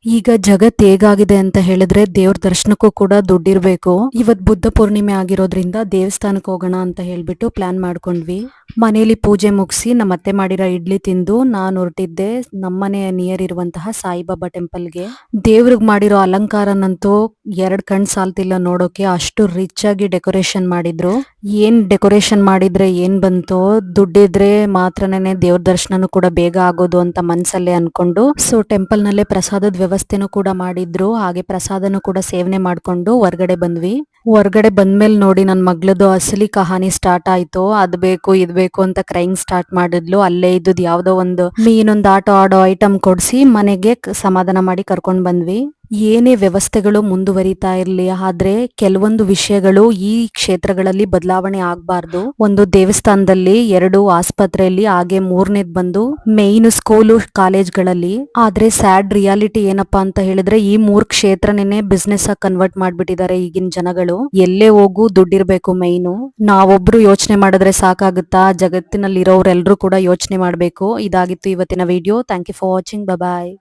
ಈಗ ಜಗತ್ ಹೇಗಾಗಿದೆ ಅಂತ ಹೇಳಿದ್ರೆ ದೇವ್ರ ದರ್ಶನಕ್ಕೂ ಕೂಡ ದುಡ್ಡಿರ್ಬೇಕು. ಇವತ್ ಬುದ್ಧ ಪೂರ್ಣಿಮೆ ಆಗಿರೋದ್ರಿಂದ ದೇವಸ್ಥಾನಕ್ಕೆ ಹೋಗೋಣ ಅಂತ ಹೇಳ್ಬಿಟ್ಟು ಪ್ಲಾನ್ ಮಾಡ್ಕೊಂಡ್ವಿ. ಮನೇಲಿ ಪೂಜೆ ಮುಗಿಸಿ ನಮ್ಮ ಅತ್ತೆ ಮಾಡಿರೋ ಇಡ್ಲಿ ತಿಂದು ನಾನು ಹೊರಟಿದ್ದೆ ನಮ್ಮನೆ ನಿಯರ್ ಇರುವಂತಹ ಸಾಯಿಬಾಬಾ ಟೆಂಪಲ್ಗೆ. ದೇವ್ರಿಗೆ ಮಾಡಿರೋ ಅಲಂಕಾರನಂತೂ ಎರಡ್ ಕಣ್ ಸಾಲ್ತಿಲ್ಲ ನೋಡೋಕೆ, ಅಷ್ಟು ರಿಚ್ ಆಗಿ ಡೆಕೋರೇಷನ್ ಮಾಡಿದ್ರು. ಏನ್ ಡೆಕೋರೇಷನ್ ಮಾಡಿದ್ರೆ ಏನ್ ಬಂತೋ, ದುಡ್ಡಿದ್ರೆ ಮಾತ್ರನೇ ದೇವ್ರ ದರ್ಶನನೂ ಕೂಡ ಬೇಗ ಆಗೋದು ಅಂತ ಮನ್ಸಲ್ಲೇ ಅನ್ಕೊಂಡು ಸೊ ಟೆಂಪಲ್ ನಲ್ಲೇ ಪ್ರಸಾದದ ವ್ಯವಸ್ಥೆನೂ ಕೂಡ ಮಾಡಿದ್ರು. ಹಾಗೆ ಪ್ರಸಾದನೂ ಕೂಡ ಸೇವನೆ ಮಾಡ್ಕೊಂಡು ಹೊರ್ಗಡೆ ಬಂದ್ವಿ. ಹೊರ್ಗಡೆ ಬಂದ್ಮೇಲೆ ನೋಡಿ ನನ್ ಮಗ್ಳದು ಅಸಲಿ ಕಹಾನಿ ಸ್ಟಾರ್ಟ್ ಆಯ್ತು. ಅದ್ ಬೇಕು ಇದ್ ಬೇಕು ಅಂತ ಕ್ರೈಂಗ್ ಸ್ಟಾರ್ಟ್ ಮಾಡಿದ್ಲು. ಅಲ್ಲೇ ಇದ್ದದ್ ಯಾವ್ದೋ ಒಂದು ಮೀನೊಂದು ಆಟೋ ಆಡೋ ಐಟಮ್ ಕೊಡ್ಸಿ ಮನೆಗೆ ಸಮಾಧಾನ ಮಾಡಿ ಕರ್ಕೊಂಡ್ ಬಂದ್ವಿ. ಏನೇ ವ್ಯವಸ್ಥೆಗಳು ಮುಂದುವರಿತಾ ಇರ್ಲಿ, ಆದ್ರೆ ಕೆಲವೊಂದು ವಿಷಯಗಳು ಈ ಕ್ಷೇತ್ರಗಳಲ್ಲಿ ಬದಲಾವಣೆ ಆಗ್ಬಾರ್ದು. ಒಂದು ದೇವಸ್ಥಾನದಲ್ಲಿ, 2 ಆಸ್ಪತ್ರೆಯಲ್ಲಿ, ಹಾಗೆ 3ನೇದ್ ಬಂದು ಮೇನ್ ಸ್ಕೂಲು ಕಾಲೇಜ್ಗಳಲ್ಲಿ. ಆದ್ರೆ ಸ್ಯಾಡ್ ರಿಯಾಲಿಟಿ ಏನಪ್ಪಾ ಅಂತ ಹೇಳಿದ್ರೆ ಈ 3 ಕ್ಷೇತ್ರನೇ ಬಿಸ್ನೆಸ್ ಆಗಿ ಕನ್ವರ್ಟ್ ಮಾಡ್ಬಿಟ್ಟಿದ್ದಾರೆ ಈಗಿನ ಜನಗಳು. ಎಲ್ಲೇ ಹೋಗು ದುಡ್ಡಿರ್ಬೇಕು ಮೈನು. ನಾವೊಬ್ರು ಯೋಚನೆ ಮಾಡಿದ್ರೆ ಸಾಕಾಗುತ್ತಾ? ಜಗತ್ತಿನಲ್ಲಿ ಇರೋರೆಲ್ರೂ ಕೂಡ ಯೋಚನೆ ಮಾಡ್ಬೇಕು. ಇದಾಗಿತ್ತು ಇವತ್ತಿನ video. Thank you for watching. Bye.